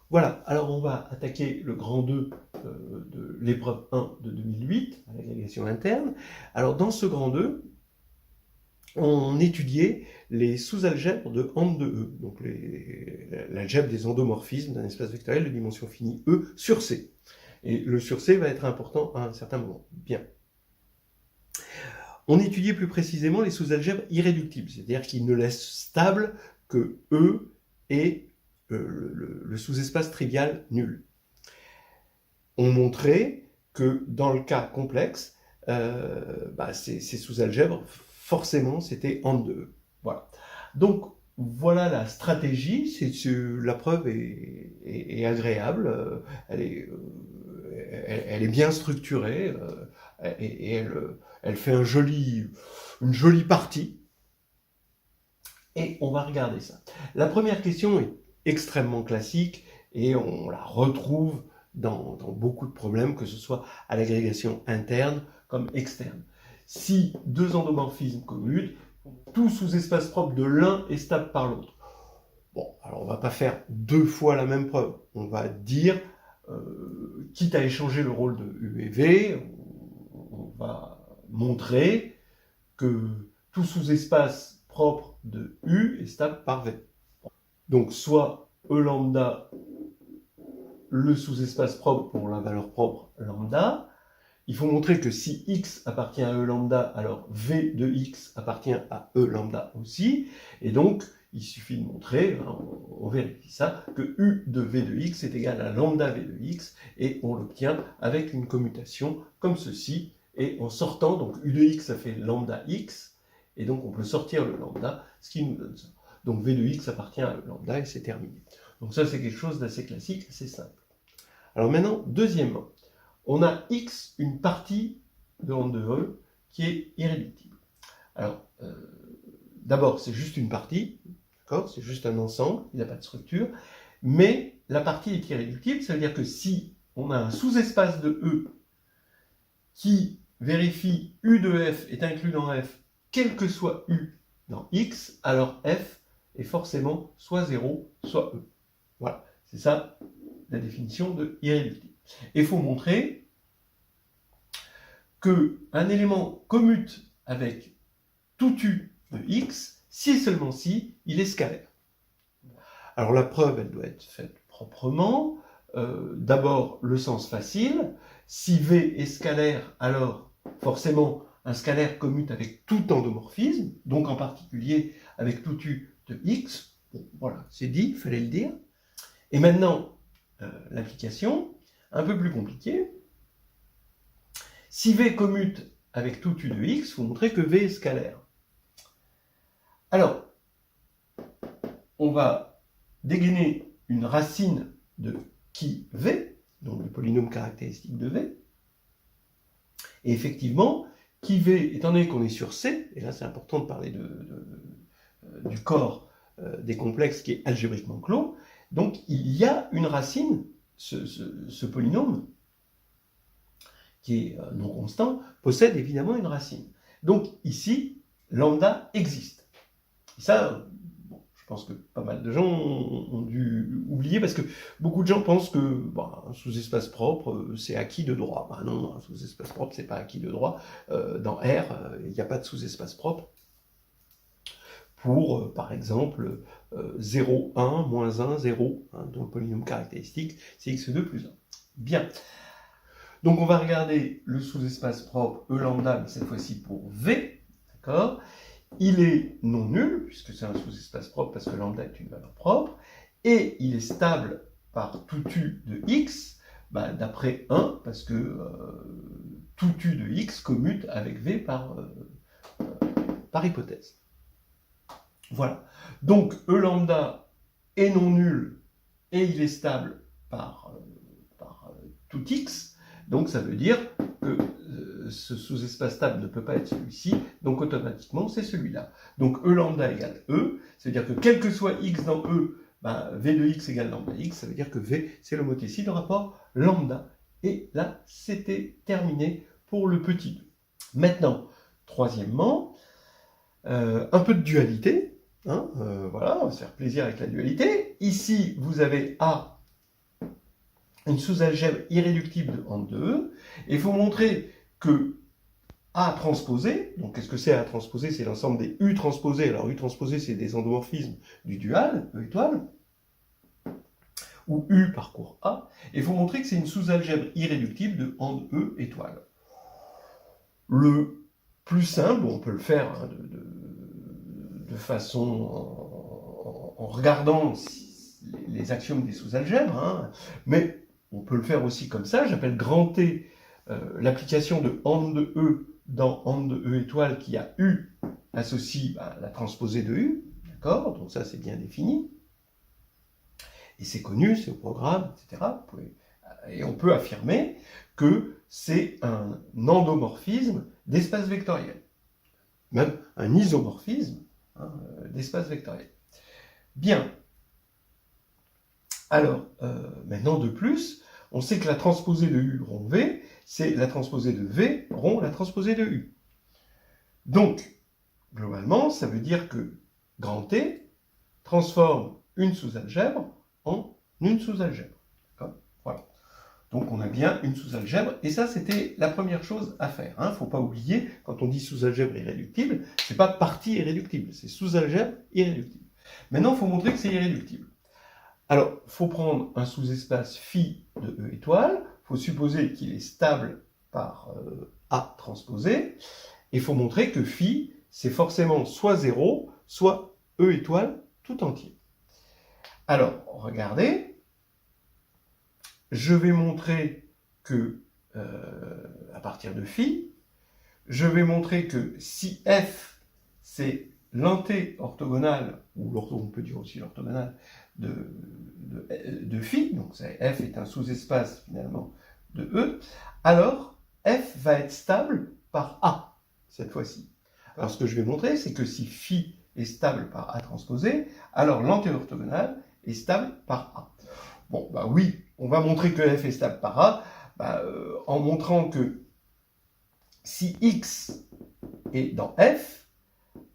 Voilà, alors on va attaquer le grand 2 de l'épreuve 1 de 2008, à l'agrégation interne. Alors dans ce grand 2, on étudiait les sous-algèbres de Hand de E, donc l'algèbre des endomorphismes d'un espace vectoriel de dimension finie E sur C. Et le sur C va être important à un certain moment. Bien. On étudiait plus précisément les sous-algèbres irréductibles, c'est-à-dire qu'ils ne laissent stable que E et le sous-espace trivial nul. On montrait que dans le cas complexe, ces sous-algèbres, forcément, c'était Hand de E. Voilà. Donc, voilà la stratégie. La preuve est agréable, elle est bien structurée et elle fait une jolie partie. Et on va regarder ça. La première question est extrêmement classique et on la retrouve dans beaucoup de problèmes, que ce soit à l'agrégation interne comme externe. Si deux endomorphismes commutent, tout sous-espace propre de l'un est stable par l'autre. Bon, alors on ne va pas faire deux fois la même preuve. On va dire, quitte à échanger le rôle de U et V, on va montrer que tout sous-espace propre de U est stable par V. Donc soit E lambda, le sous-espace propre pour la valeur propre lambda. Il faut montrer que si x appartient à E lambda, alors V de x appartient à E lambda aussi. Et donc, il suffit de montrer, on vérifie ça, que U de V de x est égal à lambda V de x, et on l'obtient avec une commutation comme ceci, et en sortant, donc U de x, ça fait lambda x, et donc on peut sortir le lambda, ce qui nous donne ça. Donc V de x appartient à E lambda, et c'est terminé. Donc ça, c'est quelque chose d'assez classique, assez simple. Alors maintenant, deuxièmement, on a x, une partie de Hand de E, qui est irréductible. Alors, d'abord, c'est juste une partie, d'accord, c'est juste un ensemble, il n'a pas de structure, mais la partie est irréductible, ça veut dire que si on a un sous-espace de E qui vérifie U de F est inclus dans F, quel que soit U dans X, alors F est forcément soit 0, soit E. Voilà, c'est ça la définition de irréductible. Et il faut montrer qu'un élément commute avec tout U de X, si et seulement si il est scalaire. Alors la preuve, elle doit être faite proprement. D'abord, le sens facile. Si V est scalaire, alors forcément un scalaire commute avec tout endomorphisme, donc en particulier avec tout U de X. Bon, voilà, c'est dit, il fallait le dire. Et maintenant, l'application, un peu plus compliquée. Si V commute avec tout U de X, il faut montrer que V est scalaire. Alors, on va dégainer une racine de qui V, donc le polynôme caractéristique de V. Et effectivement, qui V, étant donné qu'on est sur C, et là c'est important de parler du corps des complexes qui est algébriquement clos, donc il y a une racine, ce polynôme, qui est non constant, possède évidemment une racine. Donc ici, lambda existe. Et ça, je pense que pas mal de gens ont dû oublier, parce que beaucoup de gens pensent que un sous-espace propre, c'est acquis de droit. Non, un sous-espace propre, c'est pas acquis de droit. Dans R, il n'y a pas de sous-espace propre. Pour, par exemple, 0, 1, moins 1, 0, dont le polynôme caractéristique, c'est x2 plus 1. Bien. Donc on va regarder le sous-espace propre E lambda, mais cette fois-ci pour V, d'accord ? Il est non nul, puisque c'est un sous-espace propre, parce que lambda est une valeur propre, et il est stable par tout U de x, d'après 1, parce que tout U de x commute avec V par hypothèse. Voilà. Donc E lambda est non nul, et il est stable par tout x, donc ça veut dire que ce sous-espace stable ne peut pas être celui-ci, donc automatiquement c'est celui-là. Donc E lambda égale E, ça veut dire que quel que soit x dans E, V de x égale lambda x, ça veut dire que V c'est l'homothétie de rapport lambda. Et là, c'était terminé pour le petit 2. Maintenant, troisièmement, un peu de dualité. Voilà, on va se faire plaisir avec la dualité. Ici, vous avez A une sous-algèbre irréductible de Hant de E, et il faut montrer que A transposé, donc qu'est-ce que c'est A transposé? C'est l'ensemble des U transposés. Alors U transposé, c'est des endomorphismes du dual, E étoile, où U parcourt A, et il faut montrer que c'est une sous-algèbre irréductible de Hant E étoile. Le plus simple, on peut le faire hein, de façon en regardant les axiomes des sous-algèbres, hein, mais on peut le faire aussi comme ça. J'appelle grand T l'application de Hant de E dans Hant de E étoile qui a U associe la transposée de U, d'accord? Donc ça c'est bien défini. Et c'est connu, c'est au programme, etc. Et on peut affirmer que c'est un endomorphisme d'espace vectoriel. Même un isomorphisme hein, d'espace vectoriel. Bien. Alors, maintenant de plus, on sait que la transposée de U rond V, c'est la transposée de V rond la transposée de U. Donc, globalement, ça veut dire que grand T transforme une sous-algèbre en une sous-algèbre. Voilà. Donc on a bien une sous-algèbre, et ça c'était la première chose à faire. Il ne faut pas oublier, quand on dit sous-algèbre irréductible, c'est pas partie irréductible, c'est sous-algèbre irréductible. Maintenant, il faut montrer que c'est irréductible. Alors, il faut prendre un sous-espace phi de E étoile, il faut supposer qu'il est stable par A transposé, et il faut montrer que phi, c'est forcément soit 0, soit E étoile tout entier. Alors, regardez, je vais montrer que, à partir de phi, je vais montrer que si f, c'est l'anté-orthogonale, ou on peut dire aussi l'orthogonale, de phi, donc f est un sous-espace finalement de E, alors f va être stable par A, cette fois-ci. Alors ce que je vais montrer, c'est que si phi est stable par A transposé, alors l'anté-orthogonale est stable par A. Bon, bah oui, on va montrer que f est stable par A, en montrant que si x est dans f,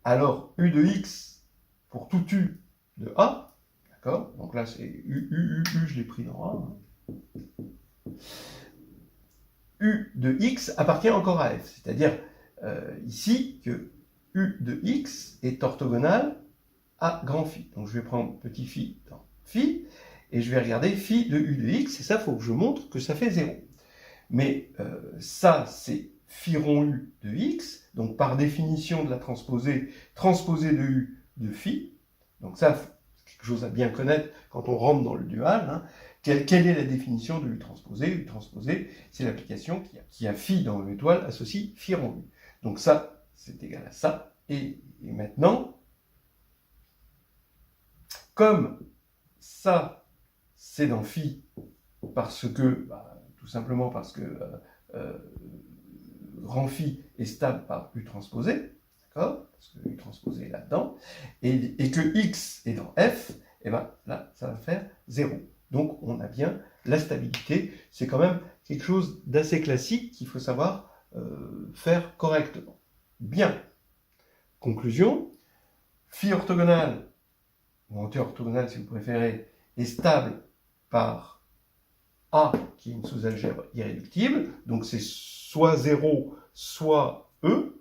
alors u de x pour tout u de A, d'accord? Donc là c'est u, je l'ai pris dans A. Hein. U de x appartient encore à f, c'est-à-dire ici que u de x est orthogonal à grand phi. Donc je vais prendre petit phi dans phi, et je vais regarder phi de u de x, et ça, il faut que je montre que ça fait 0. Mais ça, c'est phi rond u de x, donc par définition de la transposée de u de phi. Donc ça, c'est quelque chose à bien connaître quand on rentre dans le dual. Hein. Quelle est la définition de u transposé? U transposé, c'est l'application qui a phi dans E étoile associe phi rond u. Donc ça, c'est égal à ça. Et maintenant, comme ça, c'est dans phi, parce que, tout simplement parce que grand phi est stable par U transposé, d'accord? Parce que U transposé est là-dedans, et que x est dans f, et bien là, ça va faire 0. Donc on a bien la stabilité. C'est quand même quelque chose d'assez classique qu'il faut savoir faire correctement. Bien. Conclusion, phi orthogonal, ou anti-orthogonal si vous préférez, est stable par A, qui est une sous-algèbre irréductible, donc c'est soit 0, soit E,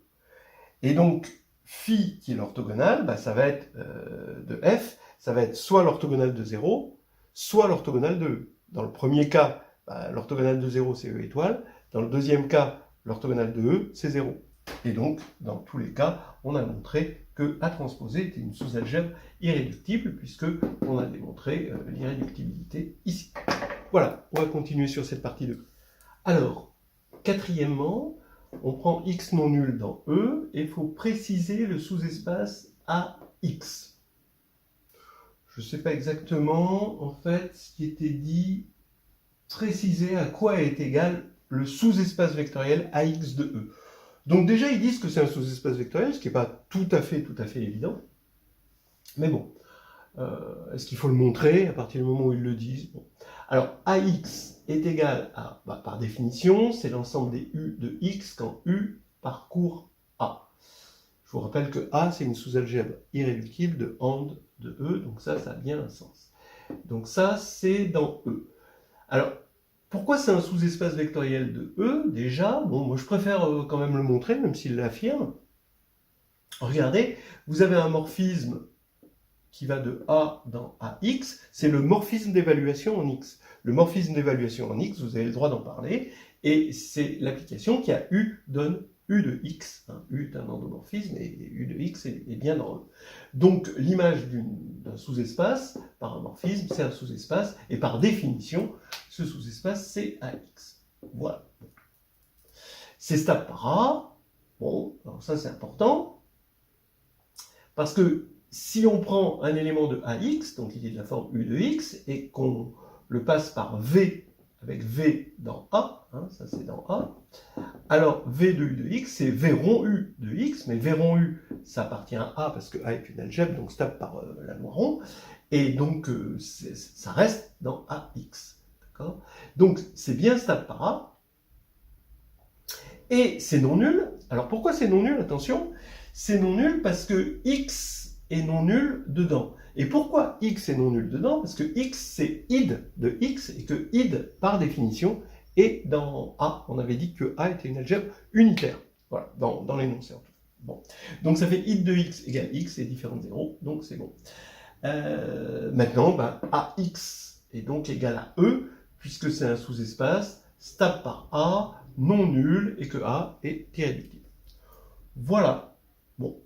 et donc phi, qui est l'orthogonale, ça va être de f, ça va être soit l'orthogonale de 0, soit l'orthogonale de E. Dans le premier cas, l'orthogonale de 0, c'est E étoile, dans le deuxième cas, l'orthogonale de E, c'est 0. Et donc, dans tous les cas, on a montré que A transposé était une sous-algèbre irréductible, puisque on a démontré l'irréductibilité ici. Voilà, on va continuer sur cette partie 2. Alors, quatrièmement, on prend x non nul dans E, et il faut préciser le sous-espace AX. Je ne sais pas exactement, en fait, ce qui était dit, préciser à quoi est égal le sous-espace vectoriel AX de E. Donc déjà, ils disent que c'est un sous-espace vectoriel, ce qui n'est pas tout à fait évident. Mais bon, est-ce qu'il faut le montrer à partir du moment où ils le disent? Bon. Alors, AX est égal à, par définition, c'est l'ensemble des U de X quand U parcourt A. Je vous rappelle que A, c'est une sous-algèbre irréductible de Hant de E, donc ça a bien un sens. Donc ça, c'est dans E. Alors, Pourquoi c'est un sous-espace vectoriel de E, déjà? Bon, moi je préfère quand même le montrer, même s'il l'affirme. Regardez, vous avez un morphisme qui va de A dans AX, c'est le morphisme d'évaluation en X. Le morphisme d'évaluation en X, vous avez le droit d'en parler, et c'est l'application qui a U donne U de X. Hein, U est un endomorphisme, et U de X est bien dans E. Donc l'image d'un sous-espace, par un morphisme, c'est un sous-espace, et par définition, ce sous-espace, c'est AX. Voilà. C'est stable par A. Bon, alors ça c'est important, parce que si on prend un élément de AX, donc il est de la forme U de X, et qu'on le passe par V, avec V dans A, hein, ça c'est dans A, alors V de U de X, c'est V rond U de X, mais V rond U, ça appartient à A, parce que A est une algèbre, donc stable par la loi rond, et donc ça reste dans AX. D'accord ? Donc c'est bien stable par A, et c'est non nul. Alors pourquoi c'est non nul? Attention, c'est non nul parce que X est non nul dedans. Et pourquoi X est non nul dedans? Parce que X c'est id de X, et que id, par définition, est dans A. On avait dit que A était une algèbre unitaire. Voilà, dans l'énoncé en tout cas. Bon. Donc ça fait id de X égale X, est différent de 0, donc c'est bon. Maintenant, ben, AX est donc égal à E, puisque c'est un sous-espace stable par A, non nul, et que A est irréductible. Voilà. Bon,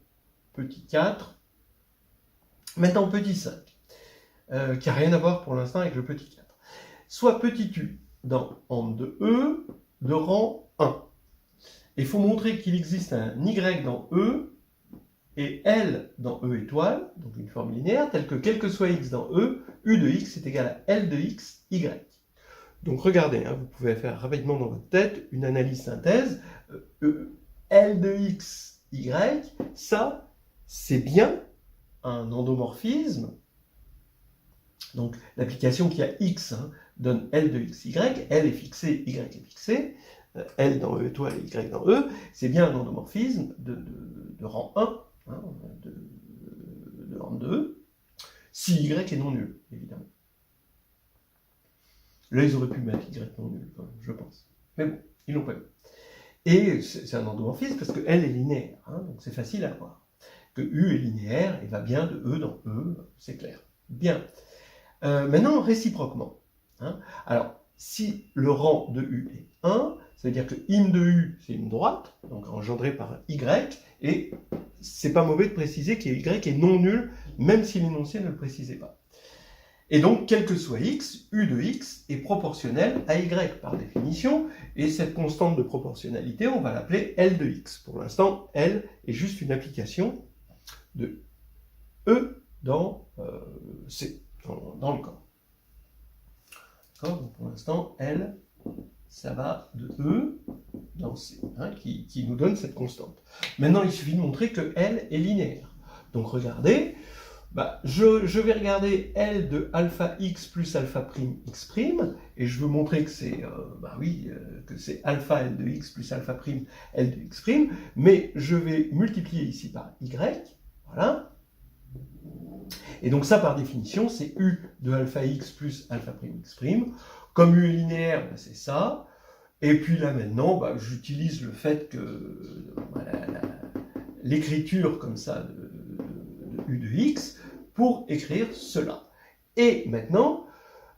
petit 4. Maintenant, petit 5, qui n'a rien à voir pour l'instant avec le petit 4. Soit petit u dans en de E de rang 1. Il faut montrer qu'il existe un Y dans E et L dans E étoile, donc une forme linéaire, telle que quel que soit X dans E, U de X est égal à L de X, Y. Donc regardez, hein, vous pouvez faire rapidement dans votre tête une analyse synthèse. L de X, Y, ça, c'est bien un endomorphisme. Donc l'application qui a X hein, donne L de X, Y, L est fixé, Y est fixé, L dans E étoile et Y dans E, c'est bien un endomorphisme de rang 1, hein, de rang 2, si Y est non nul, évidemment. Là, ils auraient pu mettre Y non nul, quand même, je pense. Mais bon, ils l'ont pas eu. Et c'est un endomorphisme parce que L est linéaire, hein, donc c'est facile à voir. Que U est linéaire et va bien de E dans E, c'est clair. Bien. Maintenant, réciproquement. Hein. Alors, si le rang de U est 1, ça veut dire que in de U, c'est une droite, donc engendrée par Y, et c'est pas mauvais de préciser que Y est non nul, même si l'énoncé ne le précisait pas. Et donc, quel que soit X, U de X est proportionnel à Y par définition, et cette constante de proportionnalité, on va l'appeler L de X. Pour l'instant, L est juste une application de E dans C, dans le corps. D'accord ? Donc pour l'instant, L, ça va de E dans C, hein, qui nous donne cette constante. Maintenant, il suffit de montrer que L est linéaire. Donc regardez, bah, je vais regarder L de alpha x plus alpha prime x prime, et je veux montrer que c'est que c'est alpha L de x plus alpha prime L de x prime, mais je vais multiplier ici par y, voilà. Et donc ça, par définition, c'est U de alpha x plus alpha prime x prime. Comme U est linéaire, ben c'est ça. Et puis là, maintenant, ben, j'utilise le fait que l'écriture comme ça de U de x pour écrire cela. Et maintenant,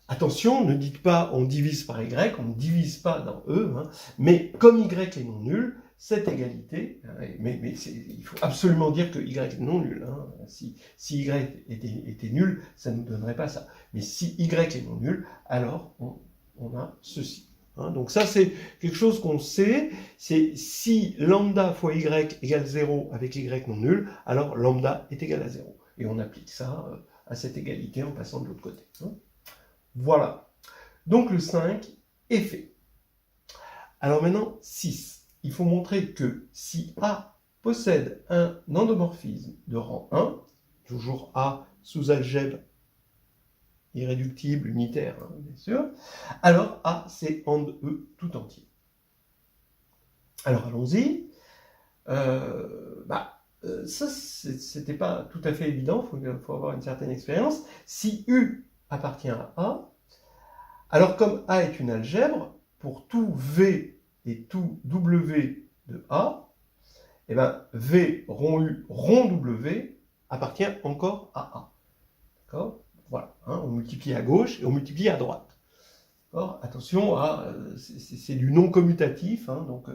attention, ne dites pas on divise par y, on ne divise pas dans E, hein, mais comme y est non nul, cette égalité, mais il faut absolument dire que y est non nul. Hein. Si y était nul, ça ne nous donnerait pas ça. Mais si y est non nul, alors on a ceci. Hein. Donc ça, c'est quelque chose qu'on sait, c'est si lambda fois y égale 0 avec y non nul, alors lambda est égal à 0. Et on applique ça à cette égalité en passant de l'autre côté. Hein. Voilà. Donc le 5 est fait. Alors maintenant, 6. Il faut montrer que si A possède un endomorphisme de rang 1, toujours A sous algèbre irréductible, unitaire, hein, bien sûr, alors A c'est en E tout entier. Alors allons-y. Ça, c'était pas tout à fait évident, il faut avoir une certaine expérience. Si U appartient à A, Alors comme A est une algèbre, pour tout V et tout W de A, eh ben, V rond U rond W appartient encore à A. D'accord? Voilà, hein, on multiplie à gauche et on multiplie à droite. Attention, c'est du non commutatif, hein, donc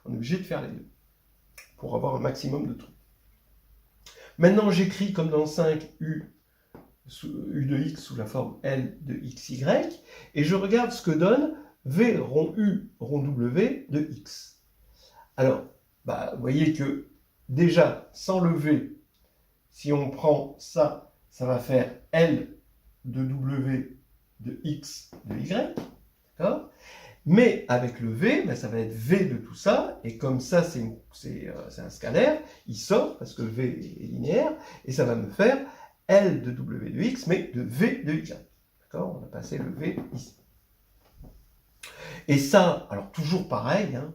on est obligé de faire les deux pour avoir un maximum de trucs. Maintenant, j'écris comme dans 5 U de x sous la forme L de xy, et je regarde ce que donne V rond U rond W de x. Alors, vous voyez que déjà, sans le V, si on prend ça, ça va faire L de W de x de y, d'accord? Mais avec le V, ça va être V de tout ça, et comme ça c'est un scalaire, il sort, parce que V est linéaire, et ça va me faire L de W de x, mais de V de y. D'accord? On a passé le V ici. Et ça, alors toujours pareil, hein,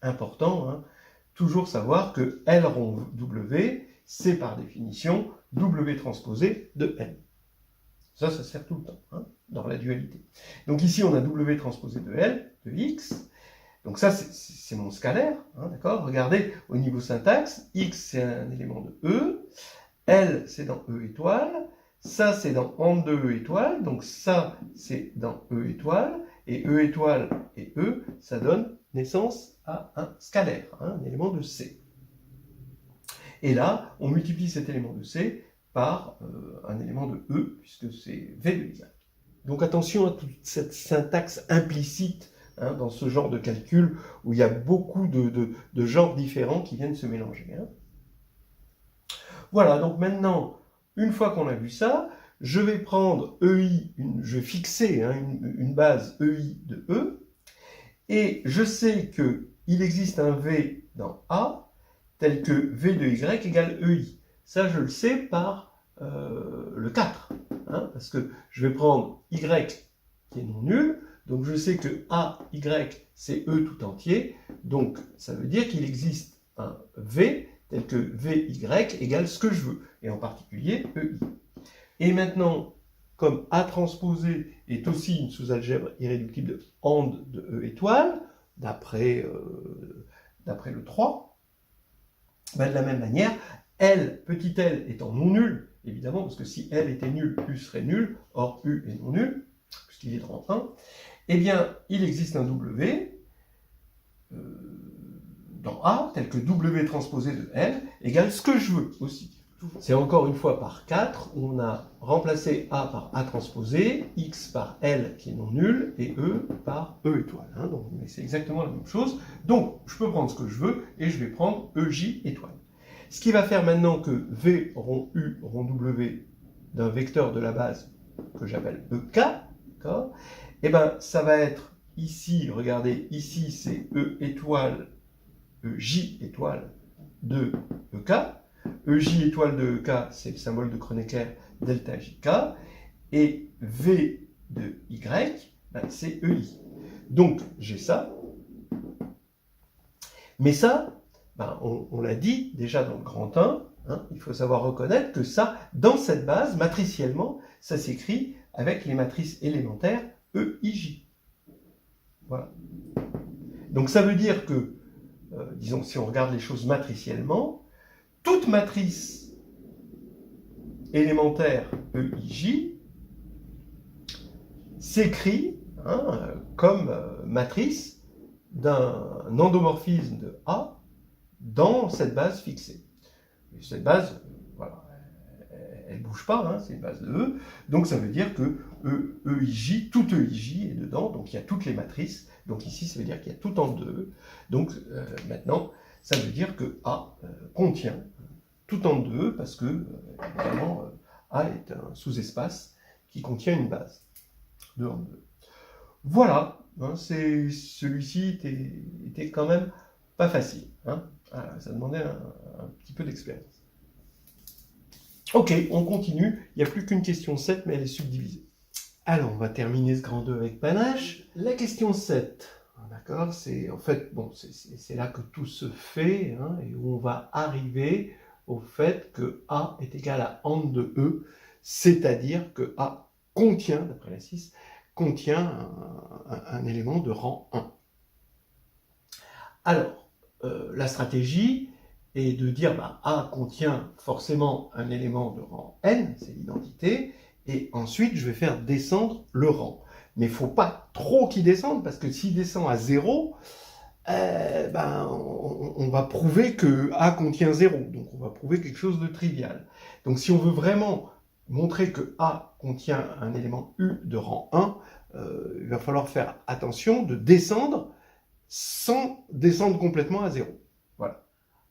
important, hein, toujours savoir que L rond W, c'est par définition W transposé de L. Ça sert tout le temps, hein, dans la dualité. Donc ici, on a W transposé de L, de X. Donc ça, c'est mon scalaire, hein, d'accord? Regardez, au niveau syntaxe, X, c'est un élément de E. L, c'est dans E étoile. Ça, c'est dans en de E étoile. Donc ça, c'est dans E étoile. Et E étoile et E, ça donne naissance à un scalaire, hein, un élément de C. Et là, on multiplie cet élément de C par un élément de E, puisque c'est V de Y. Donc attention à toute cette syntaxe implicite, hein, dans ce genre de calcul où il y a beaucoup de genres différents qui viennent se mélanger. Hein. Voilà, donc maintenant, une fois qu'on a vu ça, je vais prendre EI, je vais fixer, hein, une base EI de E, et je sais qu'il existe un V dans A, tel que V de Y égale EI. Ça, je le sais par le 4, hein, parce que je vais prendre Y qui est non nul, donc je sais que AY, c'est E tout entier, donc ça veut dire qu'il existe un V tel que VY égale ce que je veux, et en particulier EI. Et maintenant, comme A transposé est aussi une sous-algèbre irréductible de AND de E étoile, d'après le 3, de la même manière, L, petit l étant non nul, évidemment, parce que si L était nul, U serait nul, or U est non nul, puisqu'il est de rang 1, eh bien, il existe un W dans A, tel que W transposé de L, égale ce que je veux aussi. C'est encore une fois par 4, où on a remplacé A par A transposé, X par L qui est non nul, et E par E étoile. Hein, donc, mais c'est exactement la même chose. Donc, je peux prendre ce que je veux, et je vais prendre EJ étoile. Ce qui va faire maintenant que V rond U rond W d'un vecteur de la base que j'appelle EK, et ben ça va être ici, regardez, ici c'est E étoile, EJ étoile de EK. EJ étoile de EK, c'est le symbole de Kronecker delta JK, et V de Y, c'est EI. Donc j'ai ça, mais ça, on l'a dit déjà dans le grand 1, hein, il faut savoir reconnaître que ça, dans cette base, matriciellement, ça s'écrit avec les matrices élémentaires EIJ. Voilà. Donc ça veut dire que, disons, si on regarde les choses matriciellement, toute matrice élémentaire EIJ s'écrit, hein, comme matrice d'un endomorphisme de A dans cette base fixée. Et cette base, voilà, elle ne bouge pas, hein, c'est une base de E, donc ça veut dire que EIJ, tout EIJ est dedans, donc il y a toutes les matrices, donc ici ça veut dire qu'il y a tout en 2E, donc maintenant ça veut dire que A contient tout en 2E, parce que, évidemment, A est un sous-espace qui contient une base, 2 en 2. Voilà, hein, celui-ci était quand même pas facile, hein. Ça demandait un petit peu d'expérience. Ok, on continue. Il n'y a plus qu'une question 7, mais elle est subdivisée. Alors, on va terminer ce grand 2 avec panache. La question 7, d'accord, c'est en fait, bon, c'est là que tout se fait, hein, et où on va arriver au fait que A est égal à AND de E, c'est-à-dire que A contient, d'après la 6, contient un élément de rang 1. Alors, la stratégie est de dire A contient forcément un élément de rang n, c'est l'identité, et ensuite je vais faire descendre le rang. Mais il ne faut pas trop qu'il descende, parce que s'il descend à 0, on va prouver que A contient 0, donc on va prouver quelque chose de trivial. Donc si on veut vraiment montrer que A contient un élément U de rang 1, il va falloir faire attention de descendre sans descendre complètement à 0. Voilà.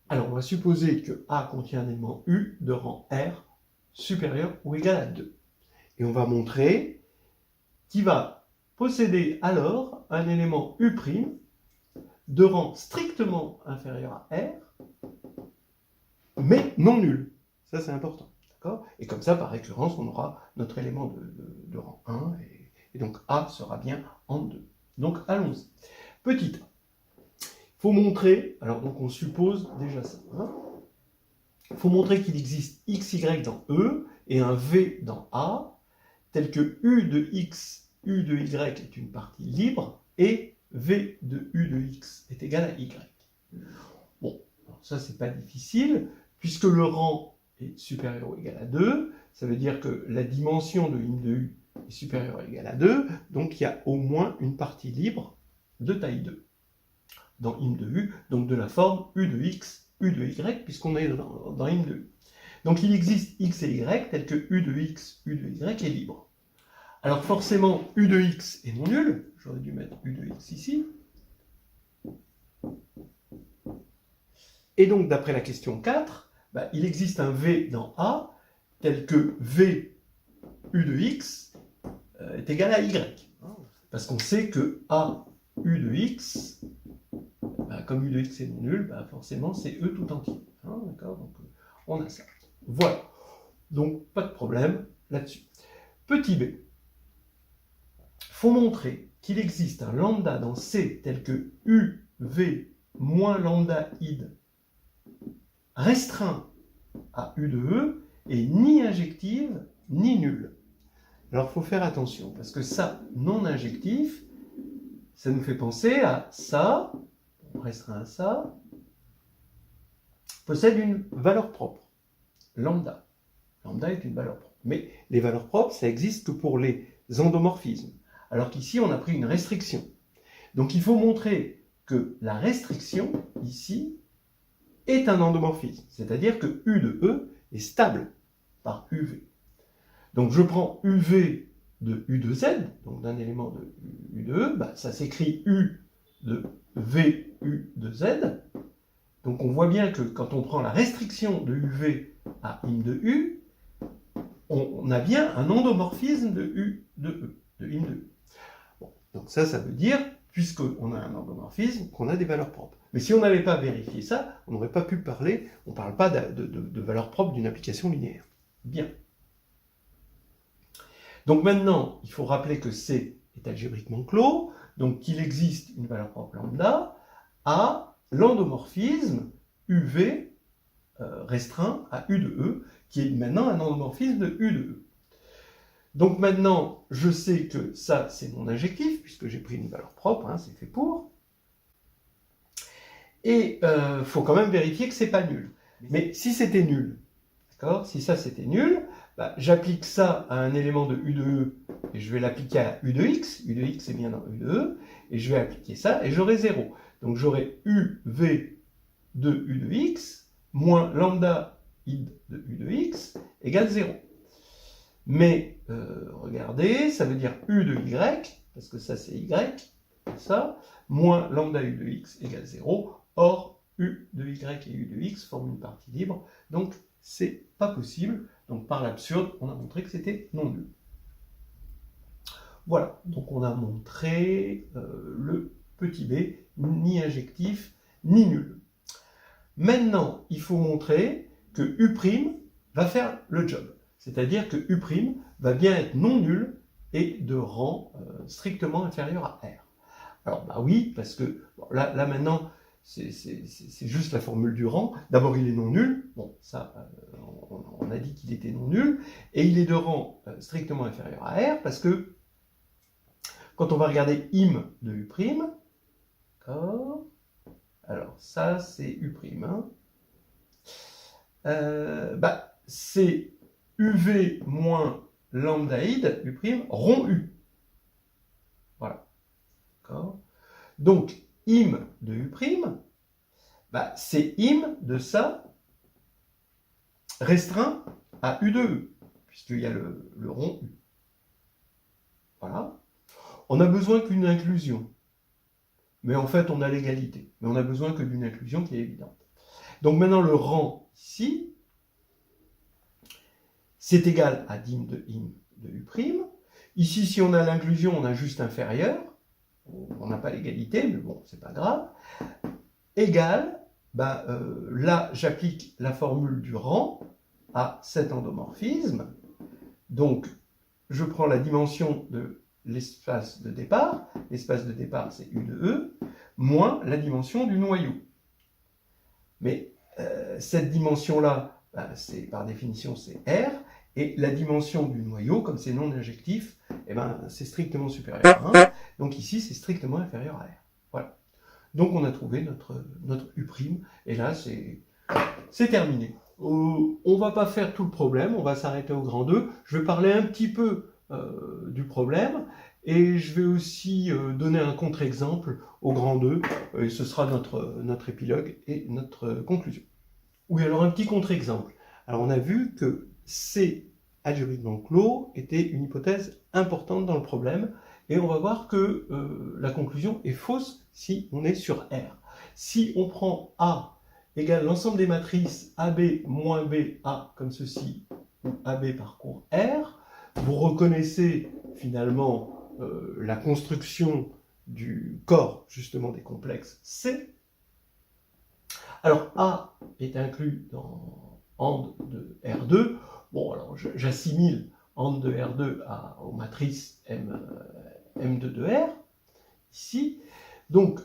Alors on va supposer que A contient un élément U de rang R supérieur ou égal à 2. Et on va montrer qu'il va posséder alors un élément U' de rang strictement inférieur à R, mais non nul. Ça, c'est important. Et comme ça, par récurrence, on aura notre élément de rang 1, et donc A sera bien en 2. Donc, allons-y. Petit a. Il faut montrer, alors donc on suppose déjà ça. Il faut montrer qu'il existe xy dans E et un v dans A, tel que U de x, U de y est une partie libre, et V de U de X est égal à Y. Bon, alors ça c'est pas difficile, puisque le rang est supérieur ou égal à 2, ça veut dire que la dimension de im de U est supérieure ou égale à 2, donc il y a au moins une partie libre de taille 2 dans im de U, donc de la forme U de X, U de Y, puisqu'on est dans im de U. Donc il existe X et Y tel que U de X, U de Y est libre. Alors forcément, U de X est non nul, j'aurais dû mettre U de X ici. Et donc, d'après la question 4, il existe un V dans A, tel que V U de X est égal à Y. Parce qu'on sait que A U de X, comme U de X est non nul, forcément c'est E tout entier. D'accord ? Donc, on a ça. Voilà. Donc, pas de problème là-dessus. Petit b. Il faut montrer qu'il existe un lambda dans C tel que UV moins lambda id restreint à U de E et ni injective ni nulle. Alors il faut faire attention parce que ça, non injectif, ça nous fait penser à ça, on restreint à ça, possède une valeur propre, lambda. Lambda est une valeur propre. Mais les valeurs propres, ça existe que pour les endomorphismes. Alors qu'ici, on a pris une restriction. Donc il faut montrer que la restriction, ici, est un endomorphisme. C'est-à-dire que U de E est stable par UV. Donc je prends UV de U de Z, donc d'un élément de U de E, ça s'écrit U de VU de Z. Donc on voit bien que quand on prend la restriction de UV à im de U, on a bien un endomorphisme de U de E, de im de U. Bon, donc ça veut dire, puisqu'on a un endomorphisme, qu'on a des valeurs propres. Mais si on n'avait pas vérifié ça, on n'aurait pas pu parler, on ne parle pas de valeurs propres d'une application linéaire. Bien. Donc maintenant, il faut rappeler que C est algébriquement clos, donc qu'il existe une valeur propre lambda à l'endomorphisme UV restreint à U de E, qui est maintenant un endomorphisme de U de E. Donc maintenant, je sais que ça, c'est mon injectif, puisque j'ai pris une valeur propre, c'est fait pour. Et il faut quand même vérifier que c'est pas nul. Mais si c'était nul, d'accord, si ça c'était nul, j'applique ça à un élément de U de E, et je vais l'appliquer à U de X. U de X est bien dans U de E, et je vais appliquer ça, et j'aurai 0. Donc j'aurai UV de U de X, moins lambda id de U de X, égale 0. Mais, regardez, ça veut dire U de Y, parce que ça c'est Y, ça, moins lambda U de X égale 0. Or, U de Y et U de X forment une partie libre, donc c'est pas possible. Donc par l'absurde, on a montré que c'était non nul. Voilà, donc on a montré le petit b, ni injectif, ni nul. Maintenant, il faut montrer que U' va faire le job. C'est-à-dire que U' va bien être non nul et de rang strictement inférieur à R. Alors, oui, parce que là maintenant, c'est juste la formule du rang. D'abord, il est non nul. Bon, ça, on a dit qu'il était non nul. Et il est de rang strictement inférieur à R parce que quand on va regarder im de u', d'accord, alors ça c'est u', hein. C'est uv moins lambdaïde u' rond u. Voilà, d'accord. Donc, im de u', c'est im de ça restreint à u de e, puisqu'il y a le rond u. Voilà. On a besoin qu'une inclusion. Mais en fait, on a l'égalité. Mais on a besoin que d'une inclusion qui est évidente. Donc maintenant, le rang ici, c'est égal à dim de im de u'. Ici, si on a l'inclusion, on a juste inférieur. On n'a pas l'égalité, mais bon, c'est pas grave. Égal, là, j'applique la formule du rang à cet endomorphisme. Donc, je prends la dimension de l'espace de départ. L'espace de départ, c'est u de e, moins la dimension du noyau. Mais cette dimension-là, par définition, c'est R. Et la dimension du noyau, comme c'est non injectif, c'est strictement supérieur à 1. Donc ici, c'est strictement inférieur à R. Voilà. Donc on a trouvé notre U', et là, c'est terminé. On ne va pas faire tout le problème, on va s'arrêter au grand 2. Je vais parler un petit peu du problème, et je vais aussi donner un contre-exemple au grand 2, et ce sera notre épilogue et notre conclusion. Oui, alors un petit contre-exemple. Alors on a vu que C algébriquement clos était une hypothèse importante dans le problème, et on va voir que la conclusion est fausse si on est sur R. Si on prend A égale l'ensemble des matrices AB moins BA comme ceci, où AB parcourt R, vous reconnaissez finalement la construction du corps justement des complexes C. Alors A est inclus dans AND de R2. Bon, alors j'assimile AND de R2 aux matrices M2 de R, ici. Donc,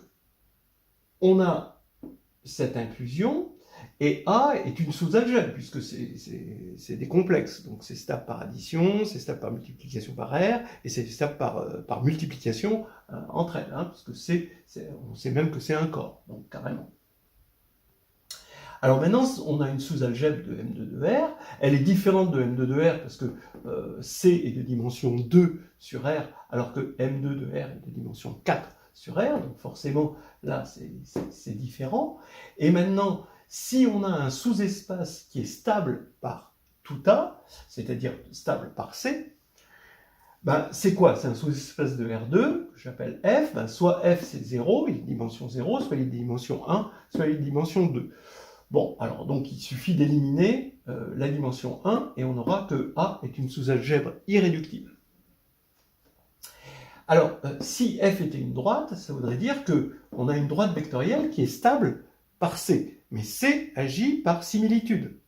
on a cette inclusion, et A est une sous-algèbre, puisque c'est des complexes. Donc, c'est stable par addition, c'est stable par multiplication par R, et c'est stable par multiplication entre elles, hein, parce que on sait même que c'est un corps, donc carrément. Alors maintenant, on a une sous-algèbre de M2 de R. Elle est différente de M2 de R parce que C est de dimension 2 sur R, alors que M2 de R est de dimension 4 sur R. Donc forcément, là, c'est différent. Et maintenant, si on a un sous-espace qui est stable par tout A, c'est-à-dire stable par C, c'est quoi? C'est un sous-espace de R2, que j'appelle F. Soit F, c'est 0, il est de dimension 0, soit il est de dimension 1, soit il est de dimension 2. Bon, alors donc il suffit d'éliminer la dimension 1 et on aura que A est une sous-algèbre irréductible. Alors, si F était une droite, ça voudrait dire qu'on a une droite vectorielle qui est stable par C. Mais C agit par similitude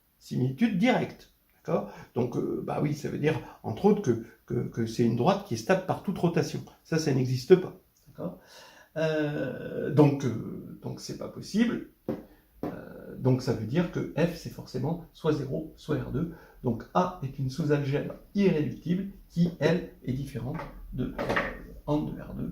directe. D'accord? Donc, oui, ça veut dire, entre autres, que c'est une droite qui est stable par toute rotation. Ça n'existe pas. D'accord? Donc, c'est pas possible. Donc ça veut dire que F, c'est forcément soit 0, soit R2. Donc A est une sous-algèbre irréductible qui, elle, est différente de AND de R2.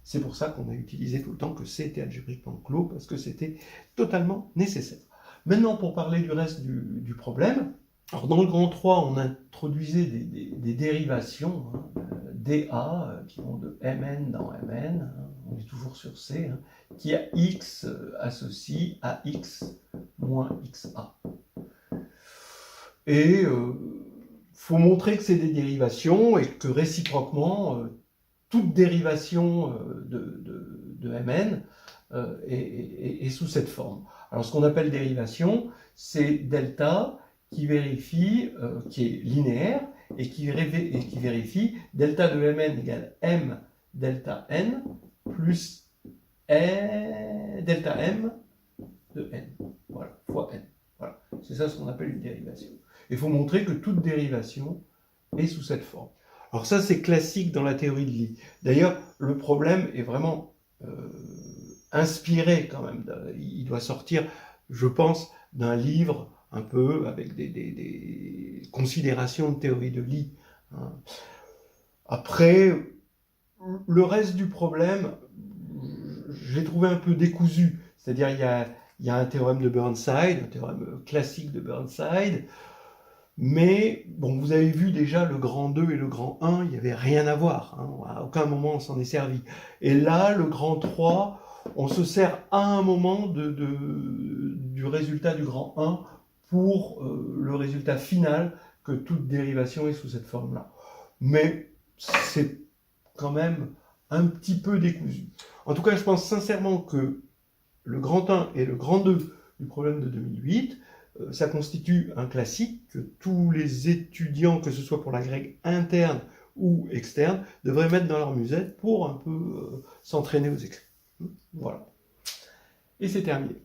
C'est pour ça qu'on a utilisé tout le temps que C était algébriquement clos, parce que c'était totalement nécessaire. Maintenant, pour parler du reste du problème, alors dans le grand 3, on introduisait des dérivations, dA, qui vont de Mn dans Mn, on est toujours sur C, qui a X associe à X moins XA. Et faut montrer que c'est des dérivations et que réciproquement, toute dérivation de Mn est sous cette forme. Alors ce qu'on appelle dérivation, c'est delta qui vérifie, qui est linéaire, et qui vérifie delta de Mn égale M delta N plus delta M de N. Voilà, fois N. Voilà. C'est ça ce qu'on appelle une dérivation. Il faut montrer que toute dérivation est sous cette forme. Alors ça, c'est classique dans la théorie de Lie. D'ailleurs, le problème est vraiment inspiré quand même. Il doit sortir, je pense, d'un livre un peu avec des considérations de théorie de Lie. Après, Le reste du problème, je l'ai trouvé un peu décousu. C'est-à-dire, il y a un théorème de Burnside, un théorème classique de Burnside, mais bon, vous avez vu déjà le grand 2 et le grand 1, il n'y avait rien à voir. Hein. À aucun moment on s'en est servi. Et là, le grand 3, on se sert à un moment du résultat du grand 1 pour le résultat final, que toute dérivation est sous cette forme-là. Mais c'est quand même un petit peu décousu. En tout cas, je pense sincèrement que le grand 1 et le grand 2 du problème de 2008, ça constitue un classique que tous les étudiants, que ce soit pour la grecque interne ou externe, devraient mettre dans leur musette pour un peu s'entraîner aux écrits. Voilà. Et c'est terminé.